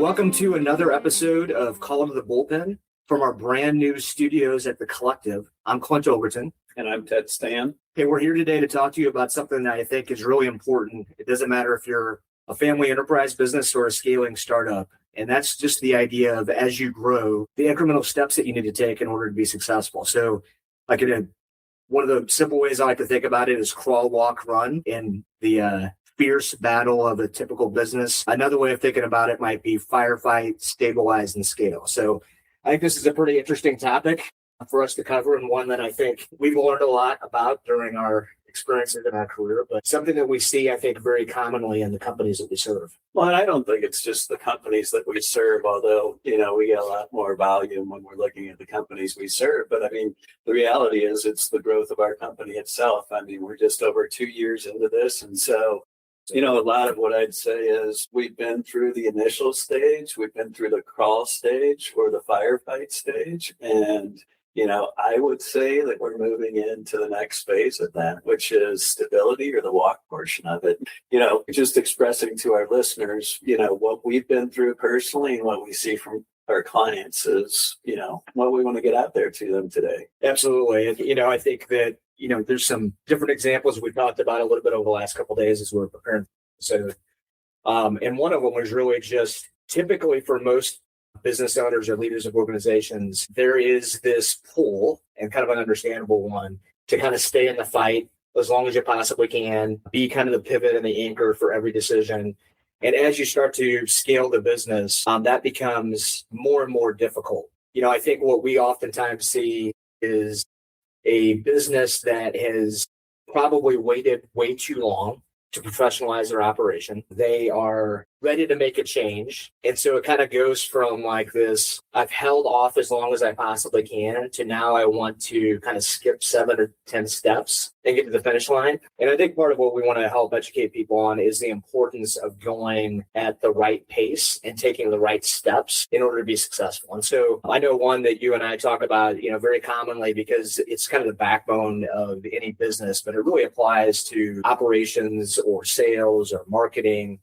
Welcome to another episode of Call to the Bullpen from our brand new studios at The Collective. I'm Clint Overton. And I'm Stann. Okay, we're here today to talk to you about something that I think is really important. It doesn't matter if you're a family enterprise business or a scaling startup. And that's just the idea of, as you grow, the incremental steps that you need to take in order to be successful. So one of the simple ways I like to think about it is crawl, walk, run in the fierce battle of a typical business. Another way of thinking about it might be firefight, stabilize, and scale. So I think this is a pretty interesting topic for us to cover, and one that I think we've learned a lot about during our experiences in our career, but something that we see, I think, very commonly in the companies that we serve. Well, and I don't think it's just the companies that we serve, although, we get a lot more volume when we're looking at the companies we serve. But I mean, the reality is it's the growth of our company itself. I mean, we're just over 2 years into this. And so, a lot of what I'd say is we've been through the initial stage, we've been through the crawl stage or the firefight stage. And I would say that we're moving into the next phase of that, which is stability, or the walk portion of it. Just expressing to our listeners, what we've been through personally and what we see from our clients is, what we want to get out there to them today. Absolutely. And, I think that, there's some different examples we talked about a little bit over the last couple of days as we were preparing. So, and one of them was really just typically for most business owners or leaders of organizations, there is this pull, and kind of an understandable one, to kind of stay in the fight as long as you possibly can, be kind of the pivot and the anchor for every decision. And as you start to scale the business, that becomes more and more difficult. I think what we oftentimes see is a business that has probably waited way too long to professionalize their operation. They are ready to make a change. And so it kind of goes from like this, I've held off as long as I possibly can, to now I want to kind of skip 7 or 10 steps and get to the finish line. And I think part of what we want to help educate people on is the importance of going at the right pace and taking the right steps in order to be successful. And so I know one that you and I talk about, very commonly, because it's kind of the backbone of any business, but it really applies to operations or sales or marketing,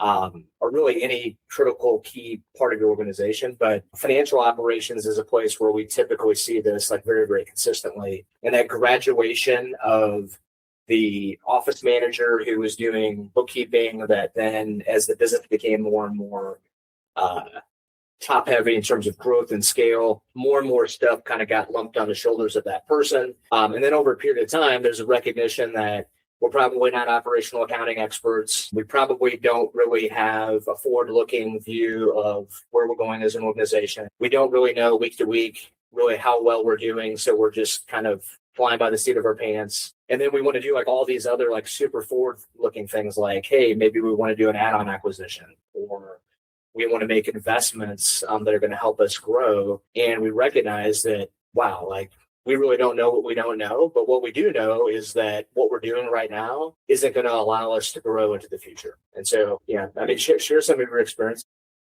or really any critical key part of your organization. But financial operations is a place where we typically see this like very, very consistently. And that graduation of the office manager who was doing bookkeeping, that then as the business became more and more top heavy in terms of growth and scale, more and more stuff kind of got lumped on the shoulders of that person. And then over a period of time, there's a recognition that we're probably not operational accounting experts. We probably don't really have a forward-looking view of where we're going as an organization. We don't really know week to week really how well we're doing. So we're just kind of flying by the seat of our pants. And then we want to do like all these other like super forward-looking things like, hey, maybe we want to do an add-on acquisition, or we want to make investments that are going to help us grow. And we recognize that, wow, we really don't know what we don't know, but what we do know is that what we're doing right now isn't going to allow us to grow into the future. And so, share some of your experience.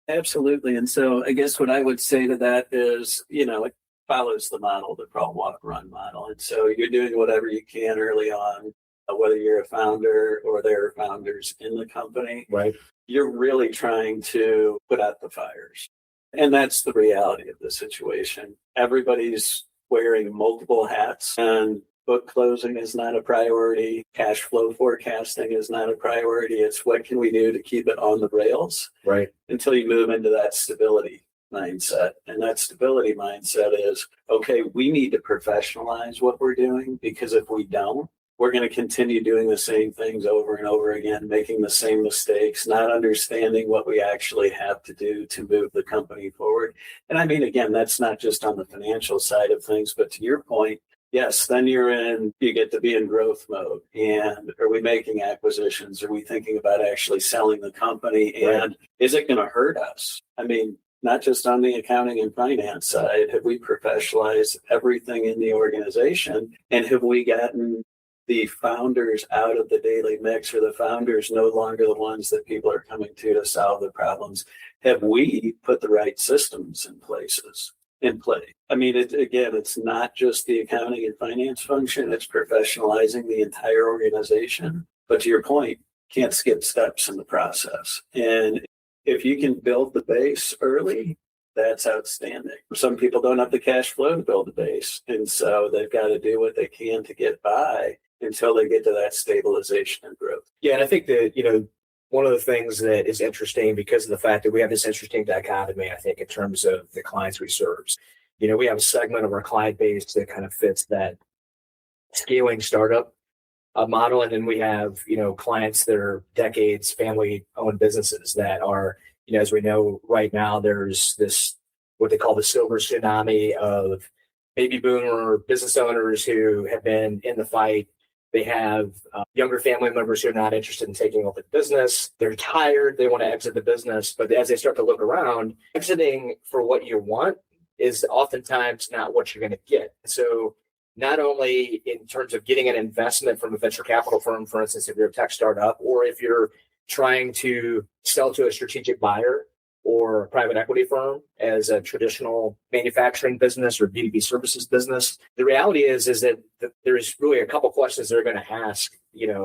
Absolutely. And so I guess what I would say to that is, it follows the model, the crawl, walk, run model. And so you're doing whatever you can early on, whether you're a founder or there are founders in the company, right? You're really trying to put out the fires. And that's the reality of the situation. Everybody's wearing multiple hats, and book closing is not a priority. Cash flow forecasting is not a priority. It's what can we do to keep it on the rails, right? Until you move into that stability mindset. And that stability mindset is, okay, we need to professionalize what we're doing, because if we don't, we're going to continue doing the same things over and over again, making the same mistakes, not understanding what we actually have to do to move the company forward. And I mean, again, that's not just on the financial side of things, but to your point, yes, then you get to be in growth mode. And are we making acquisitions? Are we thinking about actually selling the company? Right. And is it going to hurt us? I mean, not just on the accounting and finance side, have we professionalized everything in the organization? And have we gotten the founders out of the daily mix, or the founders no longer the ones that people are coming to solve the problems? Have we put the right systems in play? I mean, it's not just the accounting and finance function, it's professionalizing the entire organization. But to your point, can't skip steps in the process. And if you can build the base early, that's outstanding. Some people don't have the cash flow to build the base. And so they've got to do what they can to get by until they get to that stabilization and growth. Yeah. And I think that, one of the things that is interesting because of the fact that we have this interesting dichotomy, I think, in terms of the clients we serve. We have a segment of our client base that kind of fits that scaling startup model. And then we have, clients that are decades family owned businesses that are, as we know right now, there's this, what they call the silver tsunami of baby boomer business owners who have been in the fight. They have younger family members who are not interested in taking over the business. They're tired. They want to exit the business. But as they start to look around, exiting for what you want is oftentimes not what you're going to get. So not only in terms of getting an investment from a venture capital firm, for instance, if you're a tech startup, or if you're trying to sell to a strategic buyer or a private equity firm as a traditional manufacturing business or B2B services business, the reality is that there's really a couple questions they're going to ask,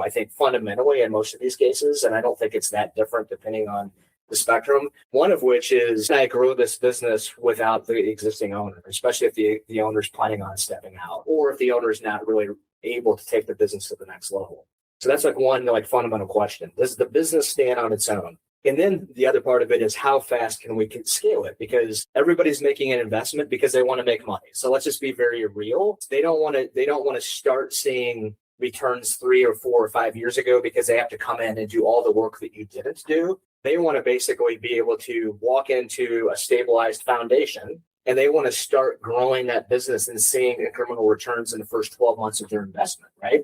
I think fundamentally in most of these cases, and I don't think it's that different depending on the spectrum. One of which is, can I grow this business without the existing owner, especially if the owner's planning on stepping out, or if the owner is not really able to take the business to the next level. So that's one fundamental question. Does the business stand on its own? And then the other part of it is how fast can we scale it? Because everybody's making an investment because they want to make money. So let's just be very real. They don't want to start seeing returns 3 or 4 or 5 years ago because they have to come in and do all the work that you didn't do. They want to basically be able to walk into a stabilized foundation, and they want to start growing that business and seeing incremental returns in the first 12 months of their investment, right?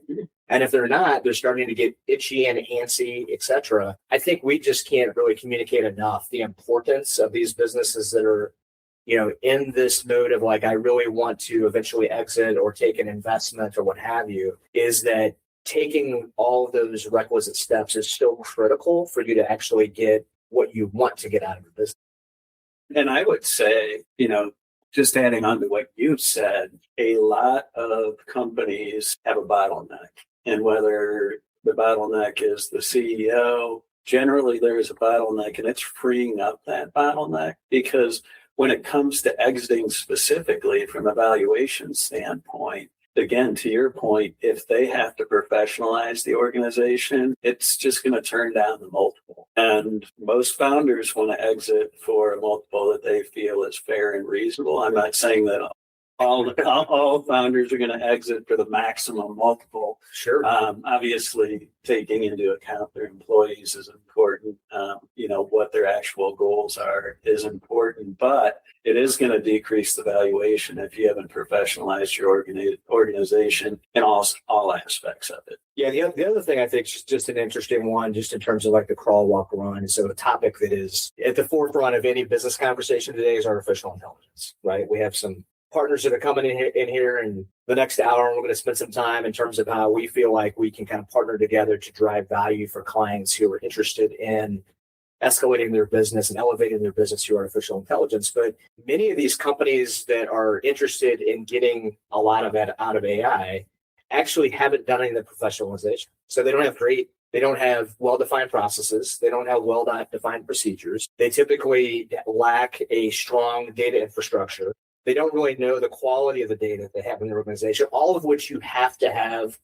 And if they're not, they're starting to get itchy and antsy, et cetera. I think we just can't really communicate enough the importance of these businesses that are, in this mode of I really want to eventually exit or take an investment or what have you, is that taking all of those requisite steps is still critical for you to actually get what you want to get out of the business. And I would say, just adding on to what you said, a lot of companies have a bottleneck. And whether the bottleneck is the CEO, generally there is a bottleneck, and it's freeing up that bottleneck. Because when it comes to exiting specifically from a valuation standpoint, again, to your point, if they have to professionalize the organization, it's just going to turn down the multiple. And most founders want to exit for a multiple that they feel is fair and reasonable. I'm not saying that all founders are going to exit for the maximum multiple. Sure. Obviously, taking into account their employees is important. What their actual goals are is important, but it is going to decrease the valuation if you haven't professionalized your organization in all aspects of it. Yeah, the other thing I think is just an interesting one, just in terms of the crawl, walk, run. So a topic that is at the forefront of any business conversation today is artificial intelligence, right? We have some partners that are coming in here, and the next hour we're going to spend some time in terms of how we feel like we can kind of partner together to drive value for clients who are interested in escalating their business and elevating their business through artificial intelligence. But many of these companies that are interested in getting a lot of that out of AI actually haven't done any of the professionalization. So they don't have well-defined processes. They don't have well-defined procedures. They typically lack a strong data infrastructure. They don't really know the quality of the data they have in their organization, all of which you have to have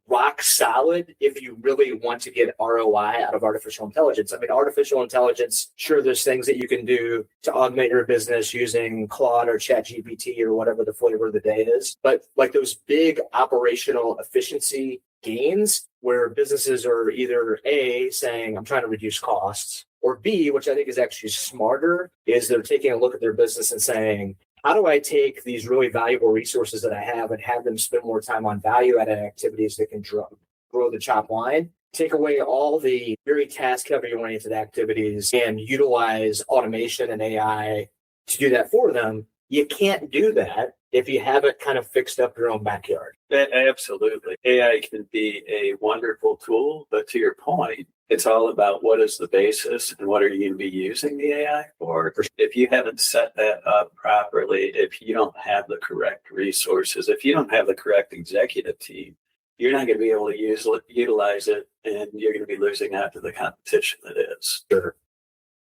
rock solid if you really want to get ROI out of artificial intelligence. I mean, artificial intelligence, sure, there's things that you can do to augment your business using Claude or ChatGPT or whatever the flavor of the day is. But those big operational efficiency gains where businesses are either A, saying, I'm trying to reduce costs, or B, which I think is actually smarter, is they're taking a look at their business and saying, how do I take these really valuable resources that I have and have them spend more time on value-added activities that can grow the top line, take away all the very task-heavy oriented activities and utilize automation and AI to do that for them? You can't do that if you haven't kind of fixed up your own backyard. Absolutely. AI can be a wonderful tool, but to your point, it's all about what is the basis and what are you going to be using the AI for. If you haven't set that up properly, if you don't have the correct resources, if you don't have the correct executive team, you're not going to be able to utilize it, and you're going to be losing out to the competition that is. Sure.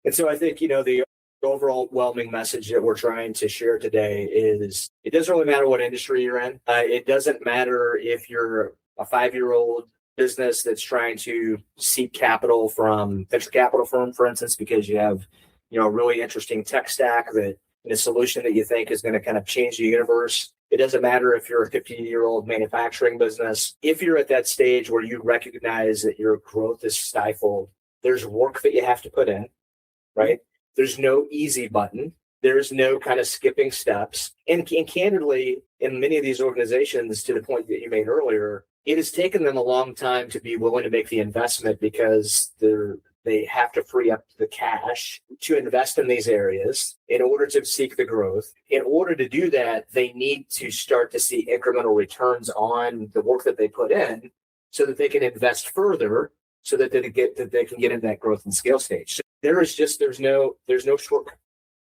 And so I think, the overwhelming message that we're trying to share today is it doesn't really matter what industry you're in. It doesn't matter if you're a 5-year-old business that's trying to seek capital from venture capital firm, for instance, because you have, a really interesting tech stack that and a solution that you think is going to kind of change the universe. It doesn't matter if you're a 50-year-old manufacturing business. If you're at that stage where you recognize that your growth is stifled, there's work that you have to put in, right? There's no easy button. There's no kind of skipping steps. And candidly, in many of these organizations, to the point that you made earlier, it has taken them a long time to be willing to make the investment because they have to free up the cash to invest in these areas in order to seek the growth. In order to do that, they need to start to see incremental returns on the work that they put in so that they can invest further so that they can get into that growth and scale stage. So there's no shortcut.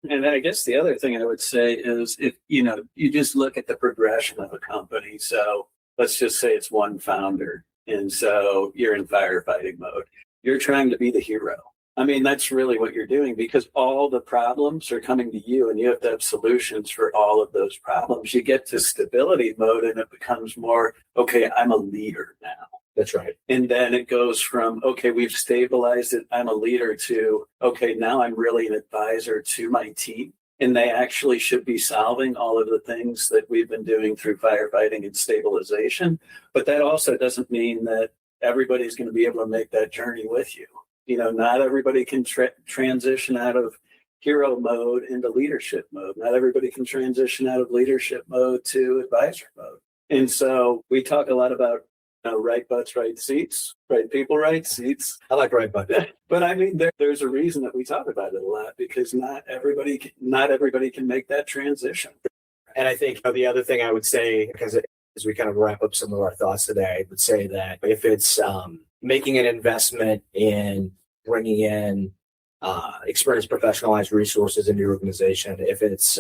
And I guess the other thing I would say is if, you just look at the progression of a company. So let's just say it's one founder. And so you're in firefighting mode. You're trying to be the hero. I mean, that's really what you're doing because all the problems are coming to you and you have to have solutions for all of those problems. You get to stability mode and it becomes more, okay, I'm a leader now. That's right. And then it goes from, okay, we've stabilized it. I'm a leader to, okay, now I'm really an advisor to my team. And they actually should be solving all of the things that we've been doing through firefighting and stabilization. But that also doesn't mean that everybody's going to be able to make that journey with you. Not everybody can transition out of hero mode into leadership mode. Not everybody can transition out of leadership mode to advisor mode. And so we talk a lot about right butts, right seats, right people, right seats. I like right butts. But I mean, there's a reason that we talk about it a lot because not everybody can make that transition. And I think the other thing I would say, because as we kind of wrap up some of our thoughts today, I would say that if it's making an investment in bringing in experienced professionalized resources in your organization, if it's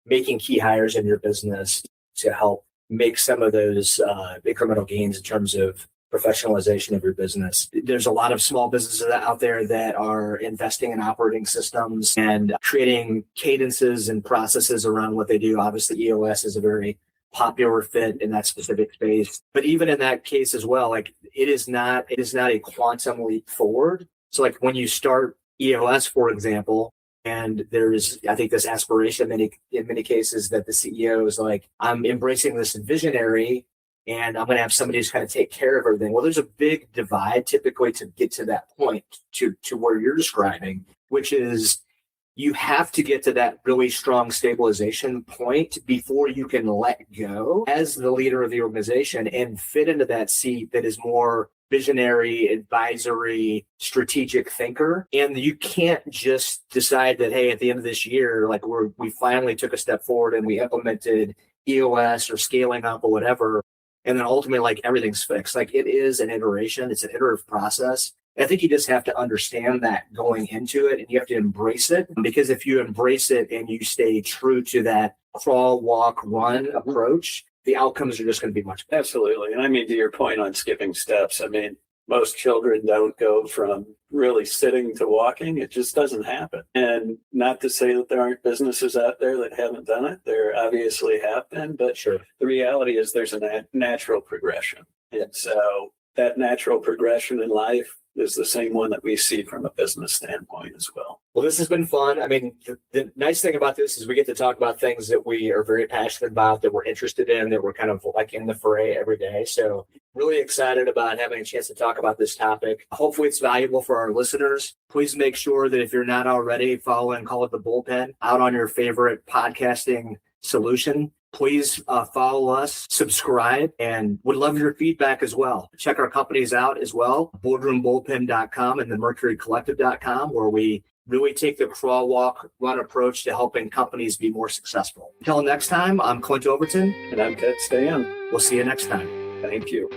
making key hires in your business to help make some of those incremental gains in terms of professionalization of your business. There's a lot of small businesses out there that are investing in operating systems and creating cadences and processes around what they do. Obviously, EOS is a very popular fit in that specific space. But even in that case as well, like it is not a quantum leap forward. So like when you start EOS, for example, and there's, I think, this aspiration in many cases that the CEO is like, I'm embracing this visionary and I'm going to have somebody who's kind of take care of everything. Well, there's a big divide typically to get to that point to where you're describing, which is you have to get to that really strong stabilization point before you can let go as the leader of the organization and fit into that seat that is more visionary, advisory, strategic thinker. And you can't just decide that, hey, at the end of this year, like we finally took a step forward and we implemented EOS or scaling up or whatever. And then ultimately, like everything's fixed. Like it is an iteration. It's an iterative process. I think you just have to understand that going into it and you have to embrace it, because if you embrace it and you stay true to that crawl, walk, run approach, the outcomes are just going to be much better. Absolutely. And I mean, to your point on skipping steps, I mean, most children don't go from really sitting to walking. It just doesn't happen. And not to say that there aren't businesses out there that haven't done it. There obviously have been, but sure, the reality is there's a natural progression. And so that natural progression in life is the same one that we see from a business standpoint as well. Well, this has been fun. I mean, the nice thing about this is we get to talk about things that we are very passionate about, that we're interested in, that we're kind of like in the fray every day. So really excited about having a chance to talk about this topic. Hopefully it's valuable for our listeners. Please make sure that if you're not already, follow and call it the Bullpen out on your favorite podcasting solution. Please follow us, subscribe, and would love your feedback as well. Check our companies out as well, boardroombullpen.com and the mercurycollective.com, where we really take the crawl, walk, run approach to helping companies be more successful. Until next time, I'm Clint Overton. And I'm Stann. We'll see you next time. Thank you.